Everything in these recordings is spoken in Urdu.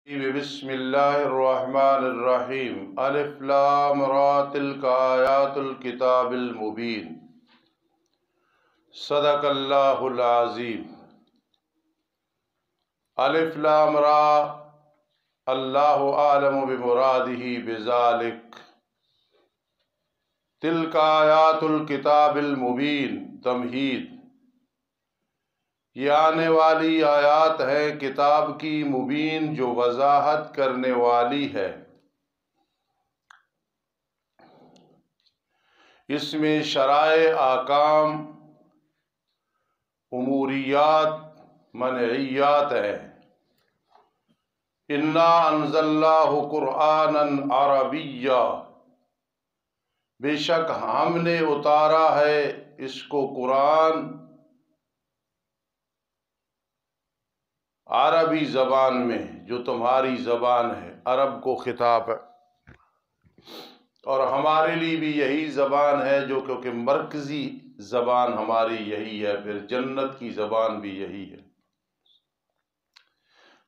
بسم اللہ الرحمن الرحیم الف لام را تلک آیات الکتاب المبین صدق اللہ العظیم۔ الف لام را اللہ اعلم بمرادہ بذالک تلک آیات الکتاب المبین تمہید، یہ آنے والی آیات ہے کتاب کی مبین جو وضاحت کرنے والی ہے۔ اس میں شرائع، احکام، اموریات، منعیات ہیں۔ انا انزلناہ قرآنا عربیا، بے شک ہم نے اتارا ہے اس کو قرآن عربی زبان میں، جو تمہاری زبان ہے۔ عرب کو خطاب ہے، اور ہمارے لیے بھی یہی زبان ہے جو کیونکہ مرکزی زبان ہماری یہی ہے، پھر جنت کی زبان بھی یہی ہے،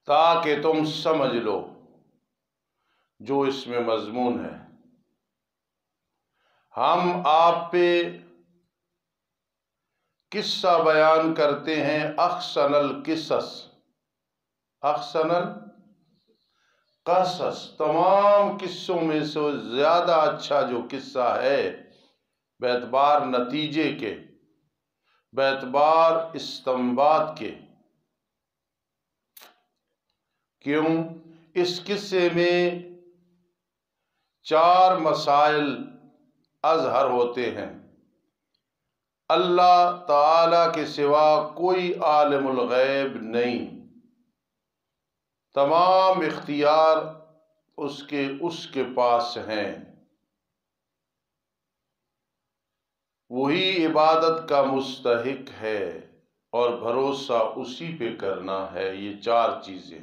تاکہ تم سمجھ لو جو اس میں مضمون ہے۔ ہم آپ پہ قصہ بیان کرتے ہیں، احسن القصص، احسن القصص، تمام قصوں میں سے زیادہ اچھا جو قصہ ہے باعتبار نتیجے کے، باعتبار استنباط کے۔ کیوں؟ اس قصے میں 4 مسائل اظہر ہوتے ہیں۔ اللہ تعالی کے سوا کوئی عالم الغیب نہیں، تمام اختیار اس کے پاس ہیں، وہی عبادت کا مستحق ہے اور بھروسہ اسی پہ کرنا ہے۔ یہ 4 چیزیں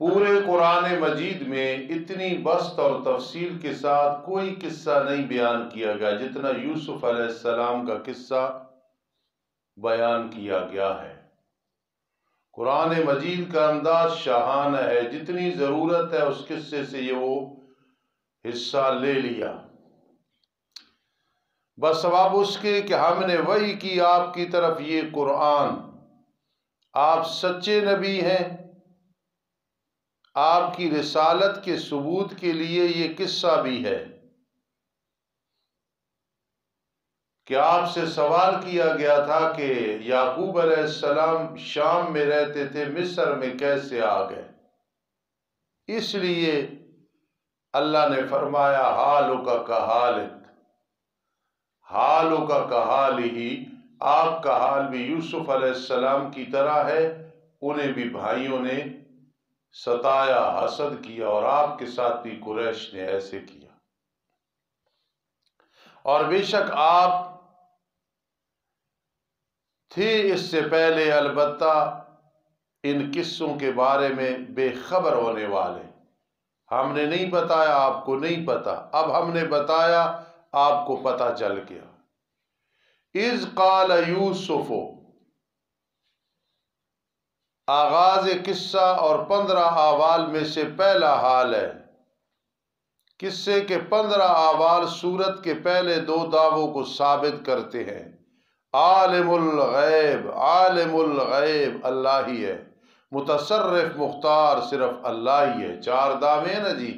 پورے قرآن مجید میں اتنی بسط اور تفصیل کے ساتھ کوئی قصہ نہیں بیان کیا گیا جتنا یوسف علیہ السلام کا قصہ بیان کیا گیا ہے۔ قرآن مجید کا انداز شاہانہ ہے، جتنی ضرورت ہے اس قصے سے یہ وہ حصہ لے لیا، بسبب اس کے کہ ہم نے وحی کی آپ کی طرف یہ قرآن، آپ سچے نبی ہیں، آپ کی رسالت کے ثبوت کے لیے یہ قصہ بھی ہے کہ آپ سے سوال کیا گیا تھا کہ یعقوب علیہ السلام شام میں رہتے تھے، مصر میں کیسے آ گئے؟ اس لیے اللہ نے فرمایا حالک کحالک، حالک کحالہ، آپ کا حال بھی یوسف علیہ السلام کی طرح ہے۔ انہیں بھی بھائیوں نے ستایا، حسد کیا، اور آپ کے ساتھ بھی قریش نے ایسے کیا۔ اور بے شک آپ تھے اس سے پہلے البتہ ان قصوں کے بارے میں بے خبر ہونے والے، ہم نے نہیں بتایا، آپ کو نہیں پتا، اب ہم نے بتایا، آپ کو پتہ چل گیا۔ اذ قال یوسف، آغاز قصہ اور 15 احوال میں سے پہلا حال ہے۔ قصے کے 15 احوال سورت کے پہلے 2 دعووں کو ثابت کرتے ہیں۔ عالم الغیب، عالم الغیب اللہ ہی ہے، متصرف مختار صرف اللہ ہی ہے۔ 4 دعوے نا جی،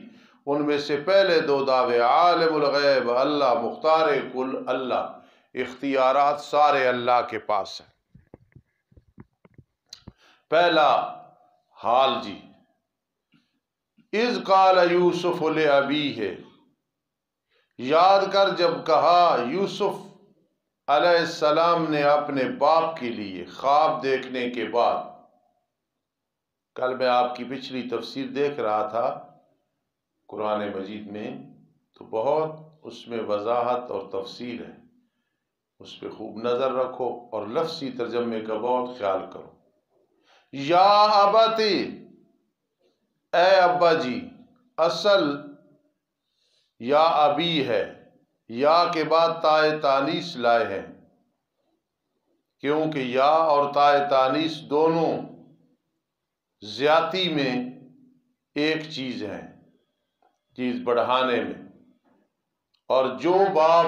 ان میں سے پہلے 2 دعوے عالم الغیب اللہ، مختار کل اللہ، اختیارات سارے اللہ کے پاس ہیں۔ پہلا حال جی، اذ قال یوسف لابیہ، یاد کر جب کہا یوسف علیہ السلام نے اپنے باپ کے لیے خواب دیکھنے کے بعد۔ کل میں آپ کی پچھلی تفسیر دیکھ رہا تھا قرآن مجید میں، تو بہت اس میں وضاحت اور تفصیل ہے، اس پہ خوب نظر رکھو اور لفظی ترجمے کا بہت خیال کرو۔ یا ابتی، اے ابا جی، اصل یا ابی ہے، یا کے بعد تائے تانیث لائے ہیں، کیونکہ یا اور تائے تانیث دونوں زیادتی میں ایک چیز ہے، چیز بڑھانے میں، اور جو باپ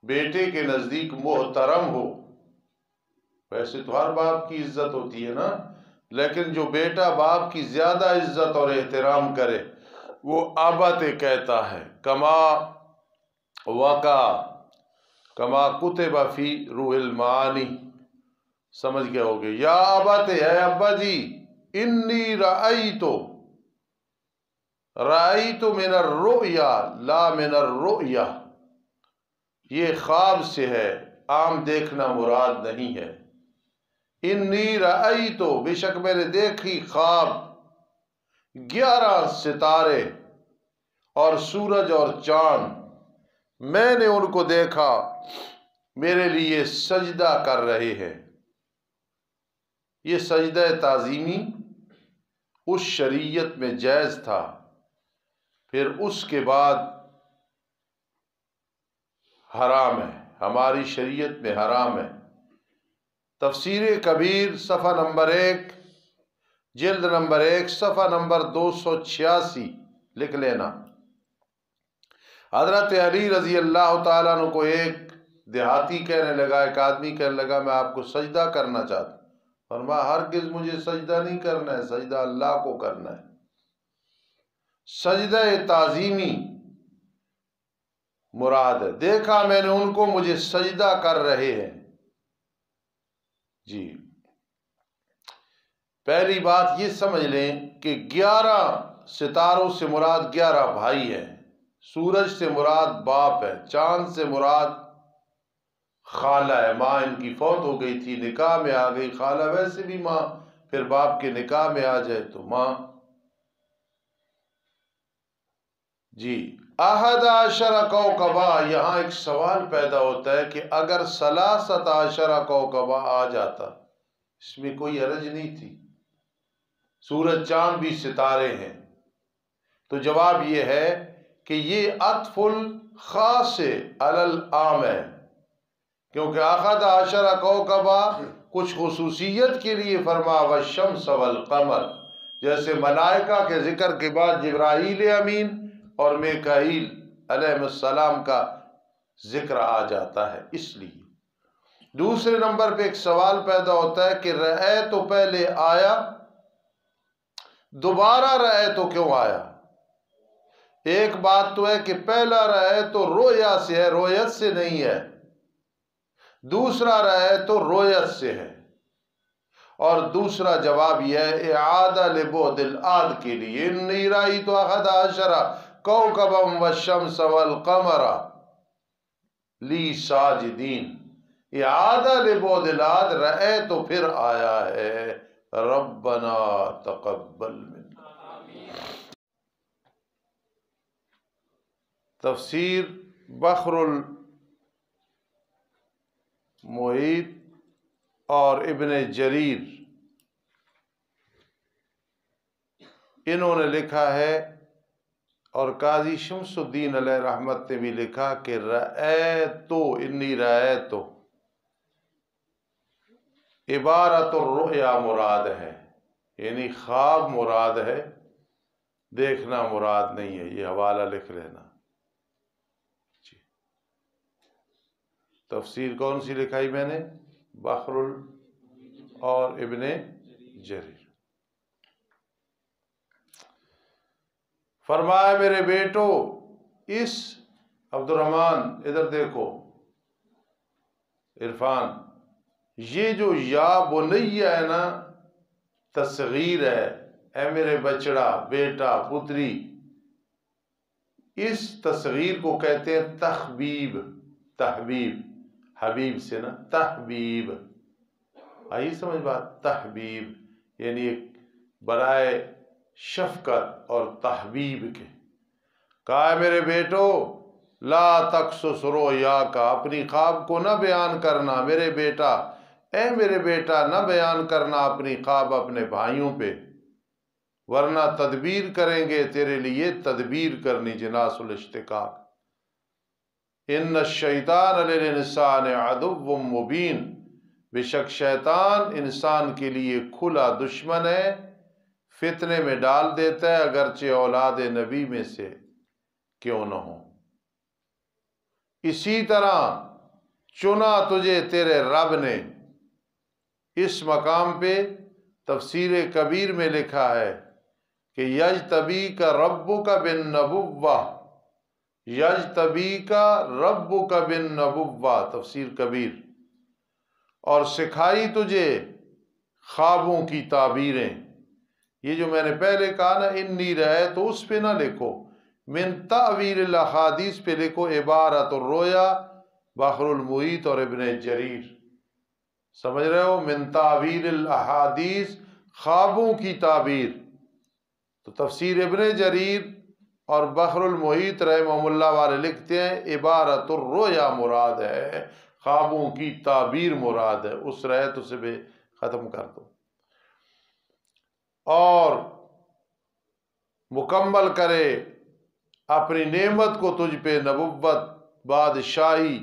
بیٹے کے نزدیک محترم ہو، ویسے تو ہر باپ کی عزت ہوتی ہے نا، لیکن جو بیٹا باپ کی زیادہ عزت اور احترام کرے وہ ابت کہتا ہے، کما کتب فی روح المعانی، سمجھ گئے ہوگے؟ یا ابت، اے ابا جی، انی رأیت من الرؤیا لا من الرؤیا، یہ خواب سے ہے، عام دیکھنا مراد نہیں ہے۔ انی رأیت، بے شک میں نے دیکھی خواب، 11 ستارے اور سورج اور چاند، میں نے ان کو دیکھا، میرے لیے سجدہ کر رہے ہیں۔ یہ سجدہ تعظیمی اس شریعت میں جائز تھا، پھر اس کے بعد حرام ہے، ہماری شریعت میں حرام ہے۔ تفسیر کبیر صفحہ نمبر 1، جلد نمبر 1، صفحہ نمبر 286 لکھ لینا۔ حضرت علی رضی اللہ تعالیٰ عنہ کو ایک دیہاتی کہنے لگا، ایک آدمی کہنے لگا میں آپ کو سجدہ کرنا چاہتا ہوں، فرمایا ہرگز مجھے سجدہ نہیں کرنا ہے، سجدہ اللہ کو کرنا ہے۔ سجدہ تعظیمی مراد ہے، دیکھا میں نے ان کو، مجھے سجدہ کر رہے ہیں۔ جی، پہلی بات یہ سمجھ لیں کہ 11 ستاروں سے مراد 11 بھائی ہیں، سورج سے مراد باپ ہے، چاند سے مراد خالہ ہے، ماں ان کی فوت ہو گئی تھی، نکاح میں آ گئی خالہ، ویسے بھی ماں پھر باپ کے نکاح میں آ جائے تو ماں۔ جی، 11 کوکبہ، یہاں ایک سوال پیدا ہوتا ہے کہ اگر 13 کوکبہ آ جاتا اس میں کوئی حرج نہیں تھی، سورج چاند بھی ستارے ہیں، تو جواب یہ ہے کہ یہ عطف الخاص علی العام ہے، کیونکہ 11 کوکبہ کچھ خصوصیت کے لیے فرما والشمس والقمر، جیسے ملائکہ کے ذکر کے بعد جبرائیل امین اور میکائیل علیہ السلام کا ذکر آ جاتا ہے، اس لیے۔ دوسرے نمبر پہ ایک سوال پیدا ہوتا ہے کہ رأے تو پہلے آیا، دوبارہ رأے تو کیوں آیا؟ ایک بات تو ہے کہ پہلا رأے تو رویا سے ہے، رویت سے نہیں ہے، دوسرا رأے تو رویت سے ہے، اور دوسرا جواب یہ ہے اعادہ لبعد العاد کے لیے، انی رأیت 11 کوکبا والشمس والقمر لی ساجدین، اعادہ لبعد العاد، رأے تو پھر آیا ہے ربنا تقبل منا۔ تفسیر بحر المحیط اور ابن جریر، انہوں نے لکھا ہے، اور قاضی شمس الدین علیہ رحمت نے بھی لکھا کہ رأیتو، انی رأیتو عبارت الرؤیا مراد ہے، یعنی خواب مراد ہے، دیکھنا مراد نہیں ہے، یہ حوالہ لکھ لینا۔ جی، تفسیر کون سی لکھائی میں نے؟ بحر اور ابن جریر۔ فرمایا میرے بیٹو، اس عبد الرحمن ادھر دیکھو، عرفان، یہ جو یا بنیہ ہے نا، تصغیر ہے، اے میرے بچڑا، بیٹا، پتری، اس تصغیر کو کہتے ہیں تحبیب، تحبیب، حبیب سے نا، تحبیب، آئی سمجھ بات؟ تحبیب یعنی ایک برائے شفقت اور تحبیب کے۔ کہا ہے میرے بیٹو لا تقصص رؤیاک، اپنی خواب کو نہ بیان کرنا میرے بیٹا، اے میرے بیٹا نہ بیان کرنا اپنی خواب اپنے بھائیوں پہ، ورنہ تدبیر کریں گے تیرے لیے، تدبیر کرنی، جناس الاشتقاق۔ ان الشیطان للانسان عدو مبین، بے شک شیطان انسان کے لیے کھلا دشمن ہے، فتنے میں ڈال دیتا ہے اگرچہ اولاد نبی میں سے کیوں نہ ہو۔ اسی طرح چنا تجھے تیرے رب نے، اس مقام پہ تفسیر کبیر میں لکھا ہے کہ یجتبیک ربک بالنبوہ، یجتبیک ربک بالنبوہ، تفسیر کبیر، اور سکھائی تجھے خوابوں کی تعبیریں۔ یہ جو میں نے پہلے کہا نا انی رہے، تو اس پہ نہ لکھو، من تعویل الاحادیث پہ لکھو، عبارت الرؤیا، بحر المحیط اور ابن جریر، سمجھ رہے ہو؟ من تعویل الاحادیث، خوابوں کی تعبیر، تو تفسیر ابن جریر اور بحر المحیط رحمہ اللہ والے لکھتے ہیں عبارت الرؤیا مراد ہے، خوابوں کی تعبیر مراد ہے، اس رہت اسے بھی ختم کر دو، اور مکمل کرے اپنی نعمت کو تجھ پہ، نبوت، بادشاہی،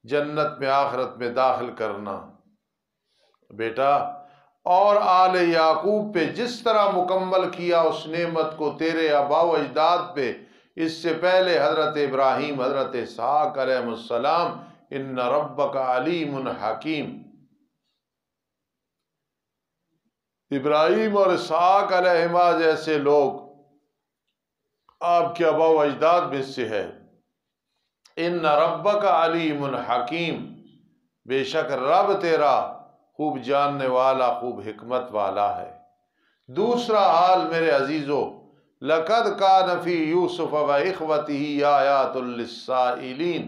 جنت میں آخرت میں داخل کرنا بیٹا، اور آل یعقوب پہ جس طرح مکمل کیا اس نعمت کو تیرے آباء و اجداد پہ، اس سے پہلے حضرت ابراہیم، حضرت اسحاق علیہ السلام، ان ربک علیم حکیم۔ ابراہیم اور اسحاق علیہما جیسے لوگ آپ کے آباء و اجداد میں سے ہے۔ ان ربک علیم حکیم، بے شک رب تیرا خوب جاننے والا، خوب حکمت والا ہے۔ دوسرا حال میرے عزیزو، لقد کان فی یوسف و اخوتہ آیات للسائلین،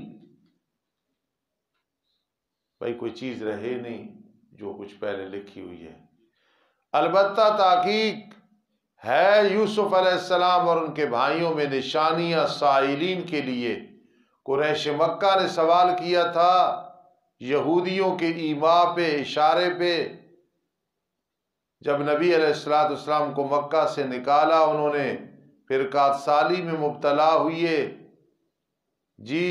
بھائی کوئی چیز رہے نہیں جو کچھ پہلے لکھی ہوئی ہے، البتہ تحقیق ہے یوسف علیہ السلام اور ان کے بھائیوں میں نشانیاں سائلین کے لیے۔ قریش مکہ نے سوال کیا تھا یہودیوں کے ایما پہ، اشارے پہ، جب نبی علیہ السلام کو مکہ سے نکالا، انہوں نے فرقات سالی میں مبتلا ہوئے جی،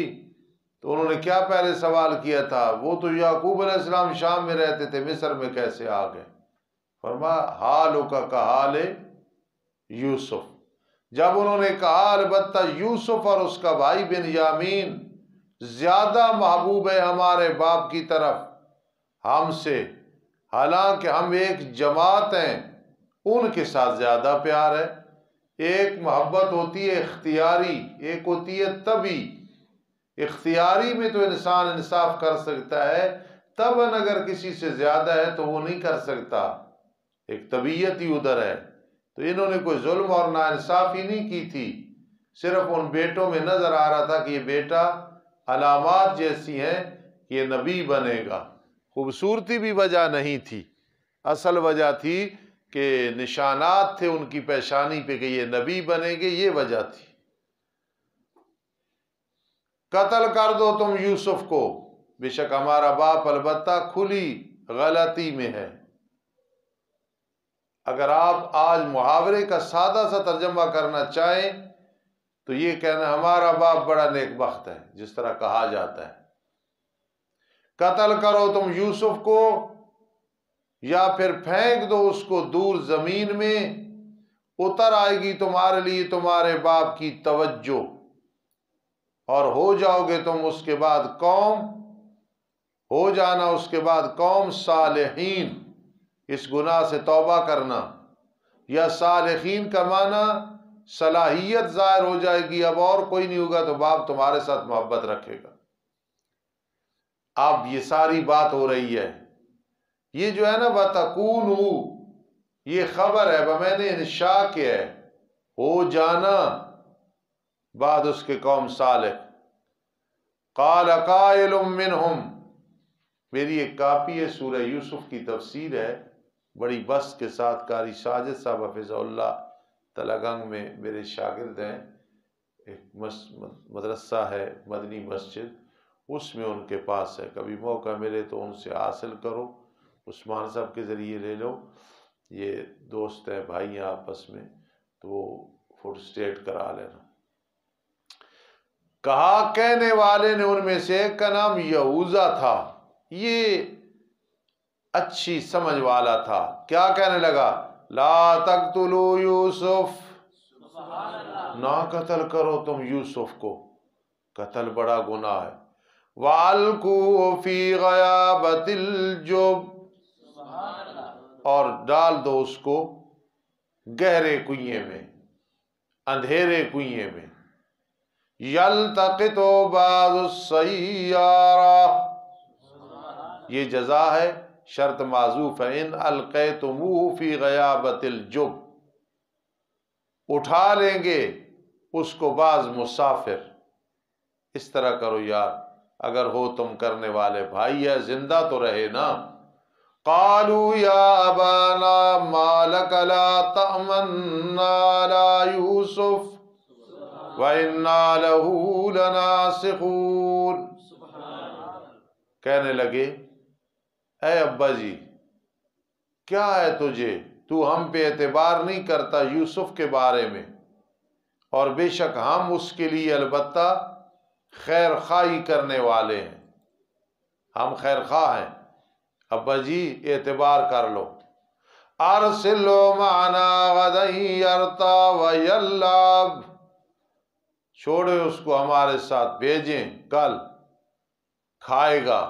تو انہوں نے کیا پہلے سوال کیا تھا؟ وہ تو یعقوب علیہ السلام شام میں رہتے تھے، مصر میں کیسے آ گئے؟ فرمایا حالک کحال یوسف۔ جب انہوں نے کہا البتہ یوسف اور اس کا بھائی بنیامین زیادہ محبوب ہے ہمارے باپ کی طرف ہم سے، حالانکہ ہم ایک جماعت ہیں، ان کے ساتھ زیادہ پیار ہے۔ ایک محبت ہوتی ہے اختیاری، ایک ہوتی ہے طبعی۔ اختیاری میں تو انسان انصاف کر سکتا ہے، طبعاً اگر کسی سے زیادہ ہے تو وہ نہیں کر سکتا، ایک طبیعت ہی ادھر ہے۔ تو انہوں نے کوئی ظلم اور ناانصافی نہیں کی تھی، صرف ان بیٹوں میں نظر آ رہا تھا کہ یہ بیٹا علامات جیسی ہیں کہ یہ نبی بنے گا۔ خوبصورتی بھی وجہ نہیں تھی، اصل وجہ تھی کہ نشانات تھے ان کی پیشانی پہ کہ یہ نبی بنے گے، یہ وجہ تھی۔ قتل کر دو تم یوسف کو، بے شک ہمارا باپ البتہ کھلی غلطی میں ہے۔ اگر آپ آج محاورے کا سادہ سا ترجمہ کرنا چاہیں تو یہ کہنا ہمارا باپ بڑا نیک بخت ہے، جس طرح کہا جاتا ہے۔ قتل کرو تم یوسف کو یا پھر پھینک دو اس کو دور زمین میں، اتر آئے گی تمہارے لیے تمہارے باپ کی توجہ، اور ہو جاؤ گے تم اس کے بعد قوم، ہو جانا اس کے بعد قوم صالحین، اس گناہ سے توبہ کرنا، یا صالحین کا معنی صلاحیت ظاہر ہو جائے گی، اب اور کوئی نہیں ہوگا تو باپ تمہارے ساتھ محبت رکھے گا۔ اب یہ ساری بات ہو رہی ہے، یہ جو ہے نا وَتَكُونُ، یہ خبر ہے، میں نے انشاء کیا ہے، ہو جانا بعد اس کے قوم صالح۔ قال قائل منہم، میری ایک کاپی ہے سورہ یوسف کی تفسیر ہے، بڑی بس کے ساتھ، قاری ساجد صاحب حفظہ اللہ تلگنگ میں میرے شاگرد ہیں، ایک مدرسہ ہے مدنی مسجد، اس میں ان کے پاس ہے، کبھی موقع ملے تو ان سے حاصل کرو، عثمان صاحب کے ذریعے لے لو، یہ دوست ہیں بھائی ہیں آپس میں، تو وہ فوٹ اسٹیٹ کرا لینا۔ کہا کہنے والے نے ان میں سے ایک کا نام یہوذا تھا، یہ اچھی سمجھ والا تھا. کیا کہنے لگا؟ لا تقتلوا یوسف، نہ قتل کرو تم یوسف کو، قتل بڑا گناہ ہے. وَأَلْقُوهُ فِي غَيَابَتِ الْجُبِّ، اور ڈال دو اس کو گہرے کنویں میں، اندھیرے کنویں میں. یلتقط بعض السیارہ، یہ جزا ہے، شرط معذوف ہے. ان القیتموہ فی غیابت الجب، اٹھا لیں گے اس کو بعض مسافر. اس طرح کرو یار، اگر ہو تم کرنے والے بھائی ہے، زندہ تو رہے نا. قالوا یا ابانا ما لک لا تأمنا علی یوسف وَإِنَّا لَهُ لَنَاصِحُونَ، کہنے لگے اے ابا جی کیا ہے تجھے، تو ہم پہ اعتبار نہیں کرتا یوسف کے بارے میں، اور بے شک ہم اس کے لیے البتہ خیر خواہی کرنے والے ہیں، ہم خیر خواہ ہیں. ابا جی اعتبار کر لو. ارسلوا معنا غدا يرتع ويلعب، چھوڑے اس کو ہمارے ساتھ، بھیجیں، کل کھائے گا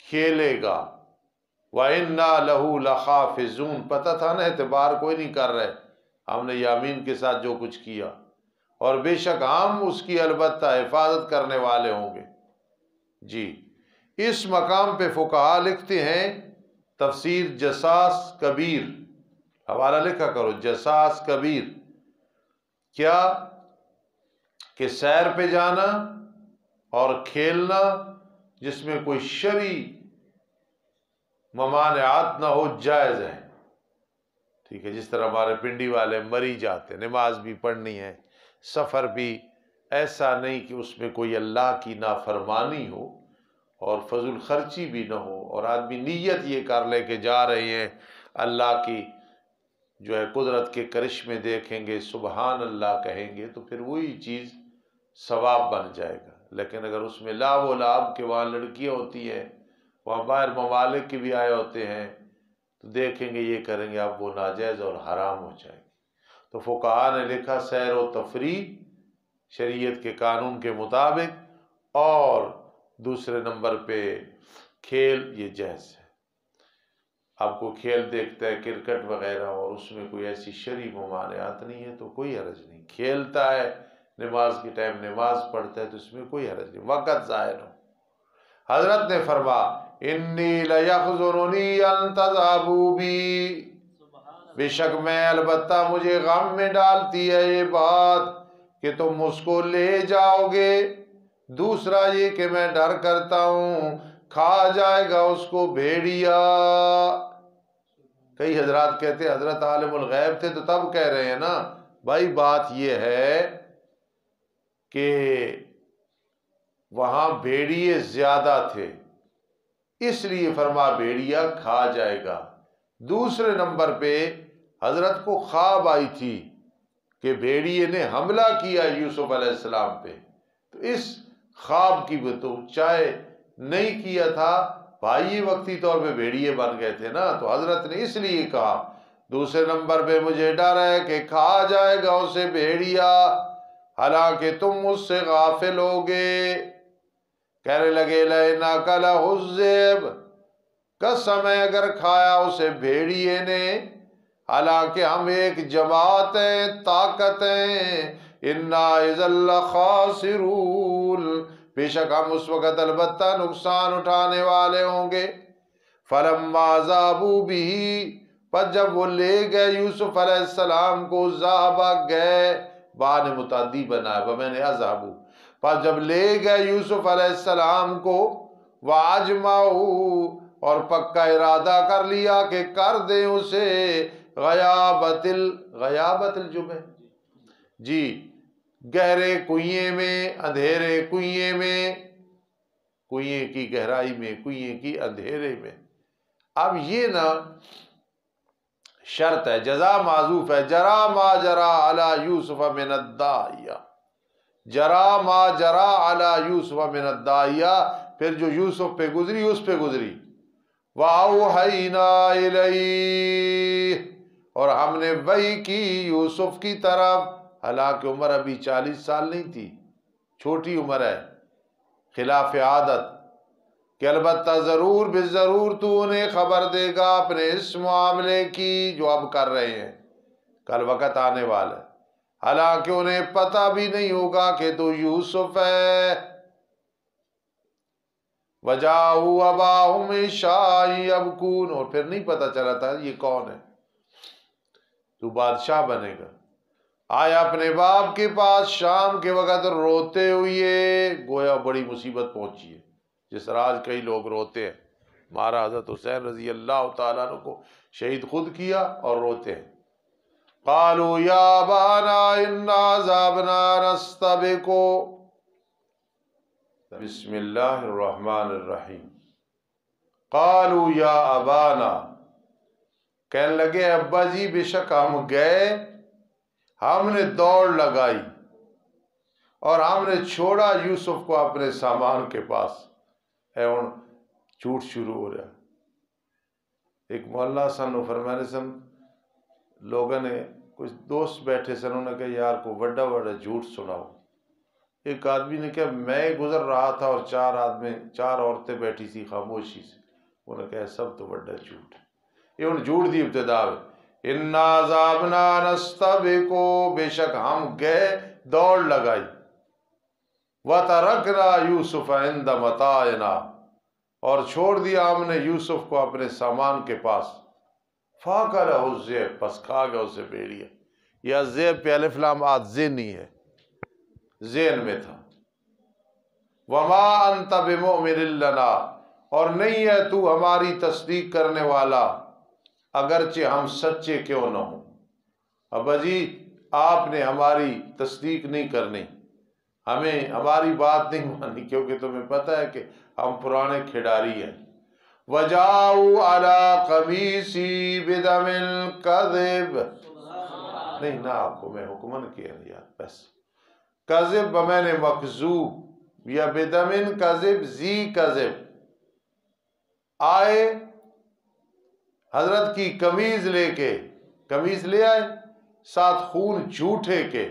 کھیلے گا. وَإِنَّا لَهُ لَحَافِظُونَ، پتہ تھا نا اعتبار کوئی نہیں کر رہے، ہم نے یامین کے ساتھ جو کچھ کیا، اور بے شک ہم اس کی البتہ حفاظت کرنے والے ہوں گے. جی اس مقام پہ فقہا لکھتے ہیں، تفسیر جساس کبیر، حوالہ لکھا کرو جساس کبیر، کیا کہ سیر پہ جانا اور کھیلنا جس میں کوئی شرعی ممانعات نہ ہو جائز ہے. ٹھیک ہے، جس طرح ہمارے پنڈی والے مری جاتے، نماز بھی پڑھنی ہے، سفر بھی، ایسا نہیں کہ اس میں کوئی اللہ کی نافرمانی ہو اور فضول خرچی بھی نہ ہو، اور آدمی نیت یہ کر لے کہ جا رہے ہیں اللہ کی جو ہے قدرت کے کرشمے دیکھیں گے، سبحان اللہ کہیں گے، تو پھر وہی چیز ثواب بن جائے گا. لیکن اگر اس میں لا و لعب کے وہاں لڑکیاں ہوتی ہیں، وہاں باہر ممالک کے بھی آئے ہوتے ہیں، تو دیکھیں گے یہ کریں گے، اب وہ ناجائز اور حرام ہو جائے گی. تو فقہا نے لکھا سیر و تفریح شریعت کے قانون کے مطابق، اور دوسرے نمبر پہ کھیل یہ جائز ہے. آپ کو کھیل دیکھتا ہے کرکٹ وغیرہ اور اس میں کوئی ایسی شرعی ممانعات نہیں ہے تو کوئی حرج نہیں. کھیلتا ہے نماز کے ٹائم نماز پڑھتا ہے تو اس میں کوئی حرج نہیں، وقت ضائع نہ ہو. حضرت نے فرما انی لیحزننی ان تذهبوا بی، بے شک میں البتہ مجھے غم میں ڈالتی ہے یہ بات کہ تم اس کو لے جاؤ گے. دوسرا یہ کہ میں ڈر کرتا ہوں کھا جائے گا اس کو بھیڑیا. کئی حضرات کہتے ہیں حضرت عالم الغیب تھے تو تب کہہ رہے ہیں نا. بھائی بات یہ ہے کہ وہاں بھیڑیے زیادہ تھے، اس لیے فرما بھیڑیا کھا جائے گا. دوسرے نمبر پہ حضرت کو خواب آئی تھی کہ بھیڑیے نے حملہ کیا یوسف علیہ السلام پہ، تو اس خواب کی بھی تو چاہے نہیں کیا تھا بھائی وقتی طور پہ بھیڑیے بن گئے تھے نا، تو حضرت نے اس لیے کہا. دوسرے نمبر پہ مجھے ڈر ہے کہ کھا جائے گا اسے بھیڑیا، حالانکہ تم اس سے غافل ہوگے. کہنے لگے لَإِنَّكَ لَهُ، قسم ہے اگر کھایا اسے بھیڑیے نے، حالانکہ ہم ایک جماعت ہیں، طاقت ہیں. اِنَّا إِذًا لَخَاسِرُونَ، بے شک ہم اس وقت البتہ نقصان اٹھانے والے ہوں گے. فَلَمَّا ذَهَبُوا بِهِ، پر جب وہ لے گئے یوسف علیہ السلام کو، ذَهَبَ گئے، با نے متعدی بنایا بمعنی اذهبوا، پر جب لے گئے یوسف علیہ السلام کو، وَأَجْمَعُوا، اور پکا ارادہ کر لیا کہ کر دیں اسے غیابت الجب، جی گہرے کنویں میں، اندھیرے کنویں میں، کنویں کی گہرائی میں، کنویں کی اندھیرے میں. اب یہ نا شرط ہے، جزا معذوف ہے. جرا ما جرا علی یوسف من الداعیہ، جرا ما جرا علی یوسف من الداعیہ، پھر جو یوسف پہ گزری اس پہ گزری. وَأَوْحَيْنَا إِلَيْهِ، اور ہم نے وحی کی یوسف کی طرف، حالانکہ عمر ابھی 40 سال نہیں تھی، چھوٹی عمر ہے، خلاف عادت، کہ البتہ ضرور بالضرور تو انہیں خبر دے گا اپنے اس معاملے کی جو اب کر رہے ہیں، کل وقت آنے والا ہے، حالانکہ انہیں پتہ بھی نہیں ہوگا کہ تو یوسف ہے۔ وَجَاءُوا أَبَاهُمْ عِشَاءً يَبْكُونَ، اور پھر نہیں پتہ چلا تھا یہ کون ہے، تو بادشاہ بنے گا، آیا اپنے باپ کے پاس شام کے وقت روتے ہوئے، گویا بڑی مصیبت پہنچی ہے، جس طرح آج کئی لوگ روتے ہیں، ہمارا حضرت حسین رضی اللہ تعالیٰ عنہ کو شہید خود کیا اور روتے ہیں۔ قالوا یا ابانا انا ذهبنا نستبق، بسم اللہ الرحمن الرحیم، قالوا یا ابانا، کہنے لگے ابا جی بے شک ہم گئے، ہم نے دوڑ لگائی اور ہم نے چھوڑا یوسف کو اپنے سامان کے پاس، ہے ہن جھوٹ شروع ہو رہا ہے۔ ایک مولا سن فرمانے سن لوگوں نے، کچھ دوست بیٹھے سن، انہوں نے کہا یار کو بڑا بڑا جھوٹ سناؤ۔ ایک آدمی نے کہا میں گزر رہا تھا اور چار عورتیں بیٹھی تھی خاموشی سے، انہوں نے کہا سب تو بڑا جھوٹ ہے، یہ ان جھوٹ دی ابتدا ہے۔ انا ذهبنا نستبق، بے شک ہم گئے دوڑ لگائی، وترکنا یوسف عند متاعنا، اور چھوڑ دیا ہم نے یوسف کو اپنے سامان کے پاس، فاکلہ الذئب، پس کھا گیا اسے بھیڑیا، یا ذئب پہ الف لام آت ذہنی ہے، ذہن میں تھا۔ وما انت بمؤمن لنا، اور نہیں ہے تو ہماری تصدیق کرنے والا اگرچہ ہم سچے کیوں نہ ہوں۔ ابا جی آپ نے ہماری تصدیق نہیں کرنی، ہمیں ہماری بات نہیں مانی، کیونکہ تمہیں پتہ ہے کہ ہم پرانے کھلاڑی ہیں۔ وَجَاءُوا عَلَىٰ قَمِيصِهِ بِدَمٍ كَذِبٍ، نہیں نہ آپ کو میں حکمن کیا یار، بس کذب بمعنی مکذوب، یا بدمن کذب زی کذب، آئے حضرت کی قمیض لے کے، قمیض لے آئے ساتھ خون جھوٹے کے،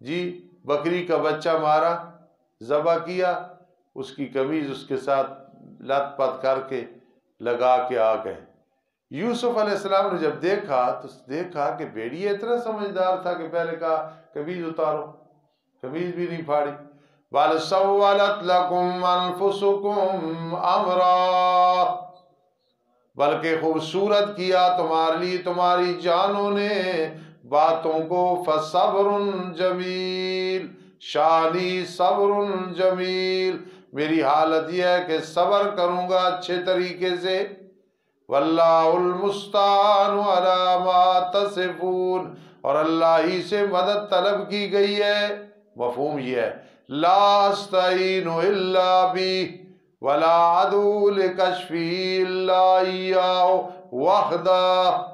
جی بکری کا بچہ مارا، ذبح کیا، اس کی قمیض اس کے ساتھ لت پت کر کے لگا کے آ گئے۔ یوسف علیہ السلام نے جب دیکھا تو دیکھا کہ بھیڑیا اتنا سمجھدار تھا کہ پہلے کہا قمیض اتارو، قمیض بھی نہیں پھاڑی۔ بَلْ سَوَّلَتْ لَكُمْ أَنفُسُكُمْ أَمْرًا، بلکہ خوبصورت کیا تمہارے لیے تمہاری جانوں نے باتوں کو، فَصَبْرٌ جَمِيلٌ، شانی صبر جمیل، میری حالت یہ ہے کہ صبر کروں گا اچھے طریقے سے۔ واللہ المستعان علی ما تصفون، اور اللہ ہی سے مدد طلب کی گئی ہے، مفہوم یہ ہے لا استعین الا بی ولا ادعو لکشفی الا ایاہ وحدہ،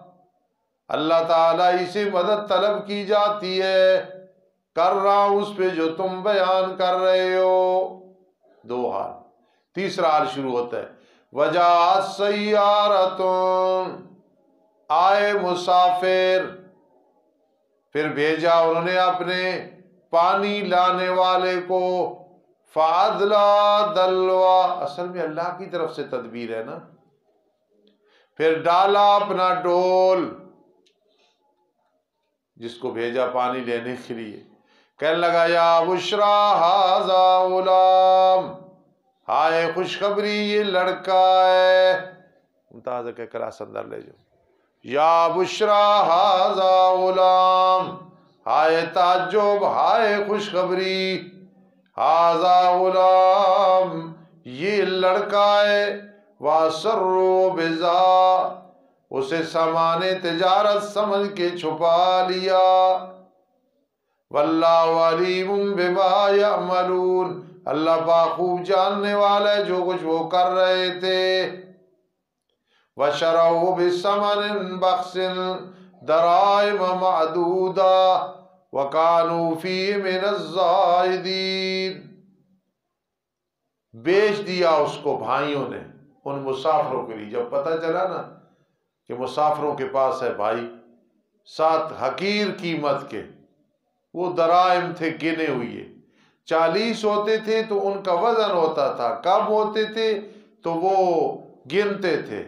اللہ تعالیٰ ہی سے مدد طلب کی جاتی ہے، کر رہا ہوں اس پہ جو تم بیان کر رہے ہو۔ دو حال، تیسرا حال شروع ہوتا ہے وجاءت سیارۃ، آئے مسافر، پھر بھیجا انہوں نے اپنے پانی لانے والے کو، فَأَدْلَىٰ دَلْوَىٰ، اصل میں اللہ کی طرف سے تدبیر ہے نا، پھر ڈالا اپنا ڈول، جس کو بھیجا پانی لینے کے لیے، کہنے لگا یا بشرا ھذا غلام، ہائے خوشخبری یہ لڑکا ہے، ممتاز کے کلاس اندر لے جاؤ، یا بشرا ھذا غلام، ہائے تعجب، ہائے خوشخبری، ھذا غلام یہ لڑکا ہے، وَأَسَرُّوا بِضَاعَةً، اسے سامان تجارت سمجھ کے چھپا لیا، واللہ علیم بما یعملون، اللہ باخوب جاننے والا ہے جو کچھ وہ کر رہے تھے۔ وَشَرَوْهُ بِثَمَنٍ بَخْسٍ دَرَاهِمَ مَعْدُودَةٍ وَكَانُوا فِيهِ مِنَ الزَّاهِدِينَ، بیچ دیا اس کو بھائیوں نے، ان مسافروں کے لیے جب پتہ چلا نا کہ مسافروں کے پاس ہے بھائی 7 حقیر قیمت کے وہ درائم تھے گنے ہوئے، 40 ہوتے تھے تو ان کا وزن ہوتا تھا، کم ہوتے تھے تو وہ گنتے تھے،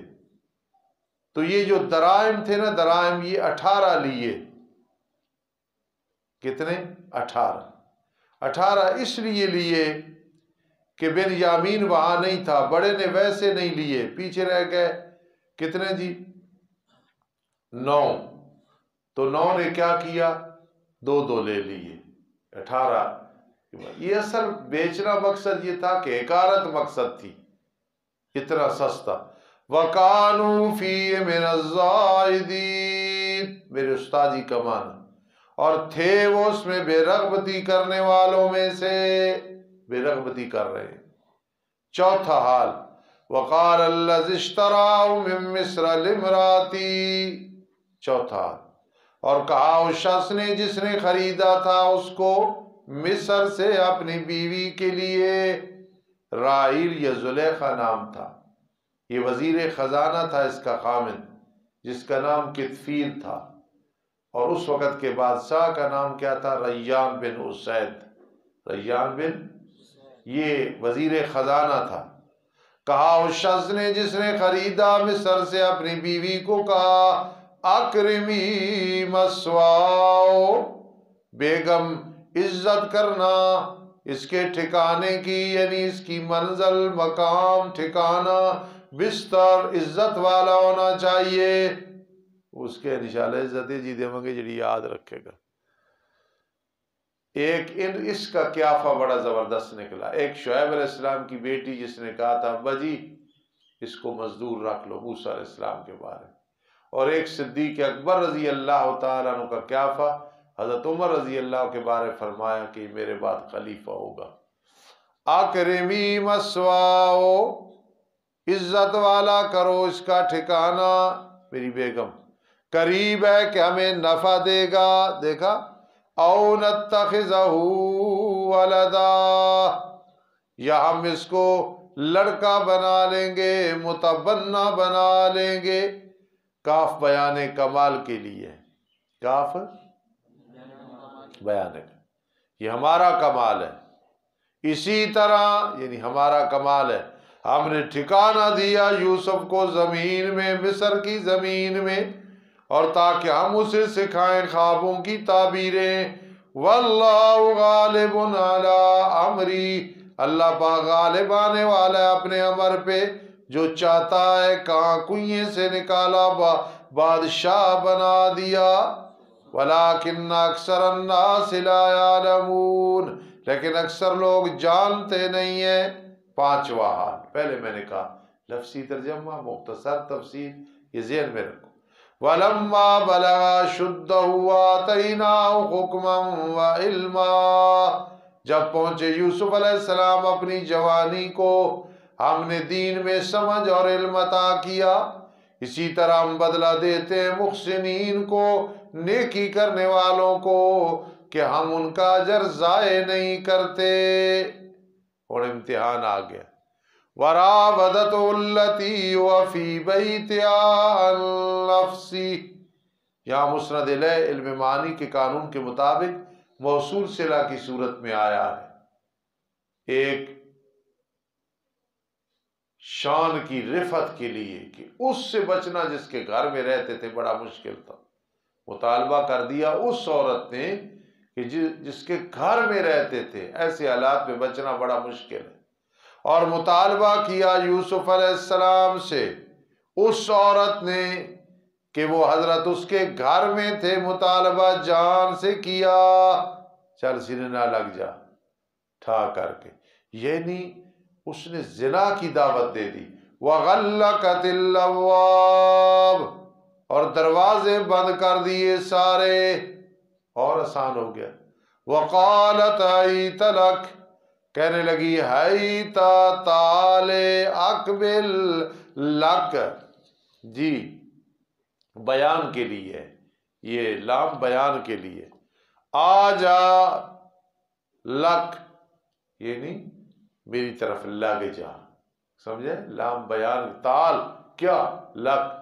تو یہ جو درائم تھے نا درائم یہ 18 لیے۔ کتنے؟ 18 اس لیے لیے کہ بنیامین وہاں نہیں تھا، بڑے نے ویسے نہیں لیے، پیچھے رہ گئے کتنے جی؟ 9، تو 9 نے کیا کیا؟ 2 لے لیے، 18۔ یہ اصل بیچنا مقصد یہ تھا کہ حکارت مقصد تھی، اتنا سستا۔ وَكَانُوا فِيهِ مِنَ الزَّاهِدِينَ، میرے استادی کا معنی، اور تھے وہ اس میں بے رغبتی کرنے والوں میں سے، بے رغبتی کر رہے ہیں۔ چوتھا حال وَقَالَ الَّذِي اشْتَرَاهُ مِن مِّصْرَ لِامْرَأَتِهِ، چوتھا حال، اور کہا اس شخص نے جس نے خریدا تھا اس کو مصر سے اپنی بیوی کے لیے، راحیل یا زلیخا نام تھا، یہ وزیر خزانہ تھا اس کا خامد، جس کا نام کتفیر تھا، اور اس وقت کے بادشاہ کا نام کیا تھا؟ ریان بن اسید، ریان بن، یہ وزیر خزانہ تھا۔ کہا اس شخص نے جس نے خریدا مصر سے اپنی بیوی کو، کہا اکرمی مثواہ، بیگم عزت کرنا اس کے ٹھکانے کی، یعنی اس کی منزل، مقام، ٹھکانہ، بستر عزت والا ہونا چاہیے، اس کے انشاءاللہ عزت جی دے منگے جڑی یاد رکھے گا۔ ایک اس کا قیافہ بڑا زبردست نکلا، ایک شعیب علیہ السلام کی بیٹی جس نے کہا تھا ابا جی اس کو مزدور رکھ لو، موسیٰ علیہ السلام کے بارے، اور ایک صدیق اکبر رضی اللہ تعالیٰ عنہ کا قیافہ، حضرت عمر رضی اللہ کے بارے فرمایا کہ میرے بعد خلیفہ ہوگا۔ اکرمی مثواہ، عزت والا کرو اس کا ٹھکانہ، میری بیگم قریب ہے کہ ہمیں نفع دے گا، دیکھا، او نتخذہ ولدا، یا ہم اس کو لڑکا بنا لیں گے، متبنہ بنا لیں گے۔ کاف بیان کمال کے لیے، کاف بیان کا، یہ ہمارا کمال ہے، اسی طرح یعنی ہمارا کمال ہے، ہم نے ٹھکانہ دیا یوسف کو زمین میں، مصر کی زمین میں، اور تاکہ ہم اسے سکھائیں خوابوں کی تعبیریں۔ واللہ غالب علی امری، اللہ پاک غالب آنے والا ہے اپنے امر پہ، جو چاہتا ہے کہاں کنویں سے نکالا بادشاہ بنا دیا۔ ولیکن اکثر الناس لا یعلمون، لیکن اکثر لوگ جانتے نہیں ہیں۔ 5واں حال، پہلے میں نے کہا لفظی ترجمہ، مختصر تفسیر، یہ ذہن میں رکھو۔ وَلَمَّا بَلَغَ أَشُدَّهُ وَآتَيْنَاهُ حُكْمًا وَعِلْمًا، جب پہنچے یوسف علیہ السلام اپنی جوانی کو، ہم نے دین میں سمجھ اور علم عطا کیا۔ اسی طرح ہم بدلہ دیتے ہیں محسنین کو، نیکی کرنے والوں کو، کہ ہم ان کا اجر ضائع نہیں کرتے۔ اور امتحان آ گیا۔ وَرَاوَدَتْهُ الَّتِي هُوَ فِي بَيْتِهَا عَن نَفْسِهِ، یہاں مسند الیہ علم معانی کے قانون کے مطابق موصول صلہ کی صورت میں آیا ہے، ایک شان کی رفعت کے لیے کہ اس سے بچنا جس کے گھر میں رہتے تھے بڑا مشکل تھا۔ مطالبہ کر دیا اس عورت نے کہ جس کے گھر میں رہتے تھے، ایسے حالات میں بچنا بڑا مشکل ہے، اور مطالبہ کیا یوسف علیہ السلام سے اس عورت نے کہ وہ حضرت اس کے گھر میں تھے، مطالبہ جان سے کیا، چل سینے نہ لگ جا ٹھا کر کے، یعنی اس نے زنا کی دعوت دے دی۔ وَغَلَّقَتِ الْأَبْوَابَ، اور دروازے بند کر دیے سارے، اور آسان ہو گیا۔ وَقَالَتْ حَيْتَ لَكَ، کہنے لگی حیت تعال اقبل لک، جی بیان کے لیے، یہ لام بیان کے لیے، آ جا لک، یعنی میری طرف لگ جا، سمجھے؟ لام بیان، تال کیا؟ لگ،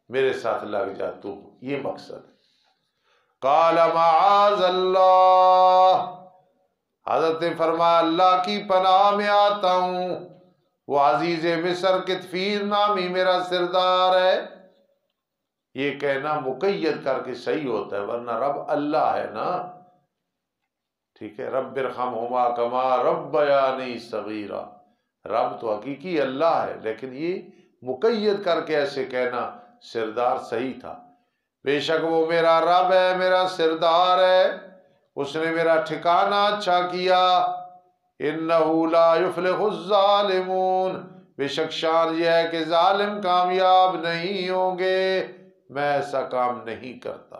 میرے ساتھ لگ جا تو، یہ مقصد۔ قال معاذ اللہ، حضرت نے فرمایا اللہ کی پناہ میں آتا ہوں، وہ عزیز مصر کتفیر نامی میرا سردار ہے۔ یہ کہنا مقید کر کے صحیح ہوتا ہے، ورنہ رب اللہ ہے نا، ٹھیک ہے؟ رب ارحمہما کما ربیانی صغیرا، رب تو حقیقی اللہ ہے، لیکن یہ مقید کر کے ایسے کہنا سردار صحیح تھا۔ بے شک وہ میرا رب ہے، میرا سردار ہے، اس نے میرا ٹھکانہ اچھا کیا۔ انہ لا یفلح الظالمون، بے شک شان یہ ہے کہ ظالم کامیاب نہیں ہوں گے، میں ایسا کام نہیں کرتا۔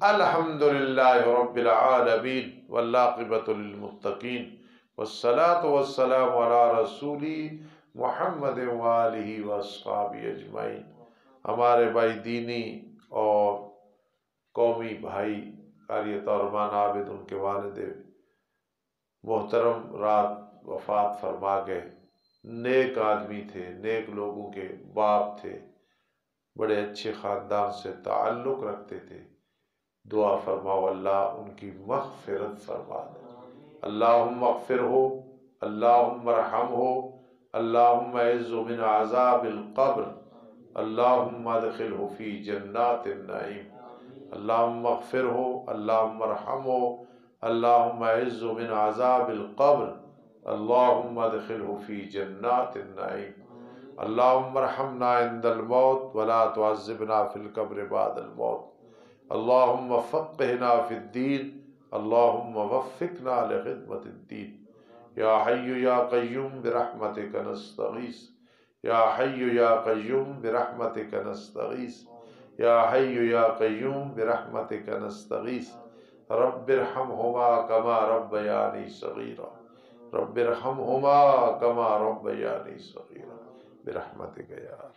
الحمدللہ رب العالمین والعاقبۃ للمتقین والصلاة والسلام علی رسولی محمد وآلہ واصحابہ اجمعین۔ ہمارے بھائی دینی اور قومی بھائی قاری طارمان عابد، ان کے والد محترم رات وفات فرما گئے۔ نیک آدمی تھے، نیک لوگوں کے باپ تھے، بڑے اچھے خاندان سے تعلق رکھتے تھے۔ دعا فرماؤ اللہ ان کی مغفرت فرما دے۔ اللہم اغفرہ، اللہم ارحمہ، اللہم اعذہ من عذاب القبر، اللہم ادخلہ فی جنات النعیم۔ اللہم اغفرہ، اللہم ارحمہ، اللہم اعذہ من عذاب القبر، اللہم ادخلہ فی جنات النعیم۔ اللہم ارحمنا عند الموت ولا تعذبنا فی القبر بعد الموت۔ اللہم فقہنا فی الدین، اللہم وفقنا لخدمت الدین۔ یا حی یا قیوم برحمتک نستغیث، یا حی یا قیوم برحمتک نستغیث، یا حی یا قیوم برحمتک نستغیث۔ رب ارحمہما کما ربیانی صغیرا، رب ارحمہما کما ربیانی صغیرا برحمتک یا رب۔